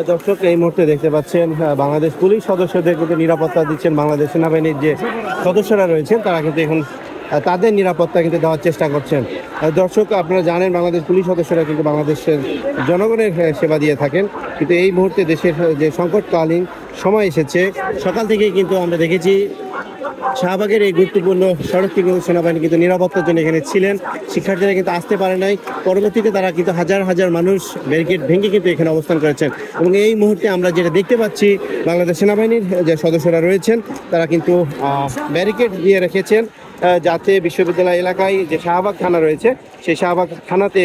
দর্শক এই মুহূর্তে দেখতে পাচ্ছেন বাংলাদেশ পুলিশ সদস্যদের কিন্তু নিরাপত্তা দিচ্ছেন বাংলাদেশ সেনাবাহিনীর যে সদস্যরা রয়েছেন তারা কিন্তু এখন তাদের নিরাপত্তা কিন্তু দেওয়ার চেষ্টা করছেন। দর্শক আপনারা জানেন বাংলাদেশ পুলিশ সদস্যরা কিন্তু বাংলাদেশের জনগণের সেবা দিয়ে থাকেন, কিন্তু এই মুহূর্তে দেশের যে সংকটকালীন সময় এসেছে সকাল থেকেই কিন্তু আমরা দেখেছি শাহবাগের এই গুরুত্বপূর্ণ সড়কটি কিন্তু সেনাবাহিনী কিন্তু নিরাপত্তার জন্য এখানে ছিলেন। শিক্ষার্থীরা কিন্তু আসতে পারে নাই, পরবর্তীতে তারা কিন্তু হাজার হাজার মানুষ ব্যারিকেড ভেঙে কিন্তু এখানে অবস্থান করেছেন এবং এই মুহূর্তে আমরা যেটা দেখতে পাচ্ছি বাংলাদেশ সেনাবাহিনীর যে সদস্যরা রয়েছেন তারা কিন্তু ব্যারিকেড দিয়ে রেখেছেন যাতে বিশ্ববিদ্যালয় এলাকায় যে শাহবাগ থানা রয়েছে সেই শাহবাগ থানাতে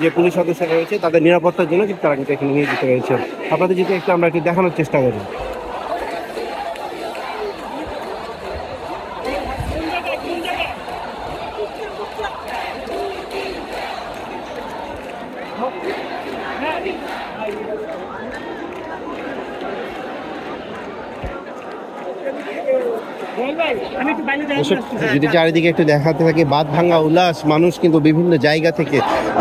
যে পুলিশ সদস্যরা রয়েছে তাদের নিরাপত্তার জন্য কিন্তু তারা কিন্তু এখানে নিয়োজিত রয়েছে। আপনাদের যেটা একটু আমরা একটু দেখানোর চেষ্টা করি। যদি চারিদিকে একটু দেখাতে থাকি বাঁধ ভাঙা উল্লাস, মানুষ কিন্তু বিভিন্ন জায়গা থেকে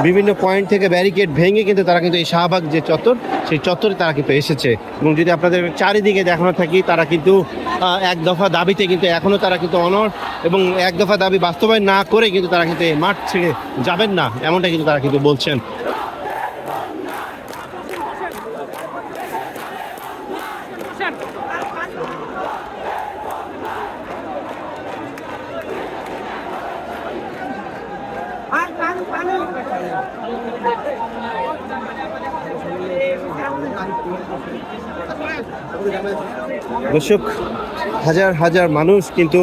বিভিন্ন পয়েন্ট থেকে ব্যারিকেড ভেঙে কিন্তু তারা কিন্তু এই শাহবাগ যে চত্বর সেই চত্বরে তারা কিন্তু এসেছে এবং যদি আপনাদের চারিদিকে দেখানো থাকি তারা কিন্তু এক দফা দাবিতে কিন্তু এখনো তারা কিন্তু অনড় এবং এক দফা দাবি বাস্তবায়ন না করে কিন্তু তারা কিন্তু এই মাঠ ছেড়ে যাবেন না এমনটা কিন্তু তারা কিন্তু বলছেন। দর্শক হাজার হাজার মানুষ কিন্তু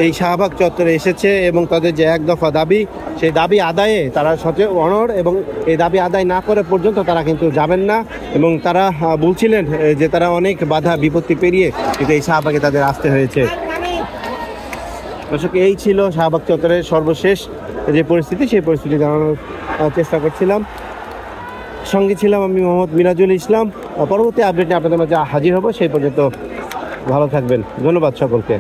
এই শাহবাগ চত্বরে এসেছে এবং তাদের যে এক দফা দাবি সেই দাবি আদায়ে তারা অনড় এবং এই দাবি আদায় না করে পর্যন্ত তারা কিন্তু যাবেন না এবং তারা বলছিলেন যে তারা অনেক বাধা বিপত্তি পেরিয়ে কিন্তু এই শাহবাগে তাদের আসতে হয়েছে। দর্শক এই ছিল শাহবাগ চত্বরের সর্বশেষ যে পরিস্থিতি সেই পরিস্থিতি জানানোর চেষ্টা করছিলাম। সঙ্গে ছিলাম আমি মোহাম্মদ মিরাজুল ইসলাম। পরবর্তী আপডেটে আপনাদের মাঝে হাজির হব, সেই পর্যন্ত ভালো থাকবেন। ধন্যবাদ সকলকে।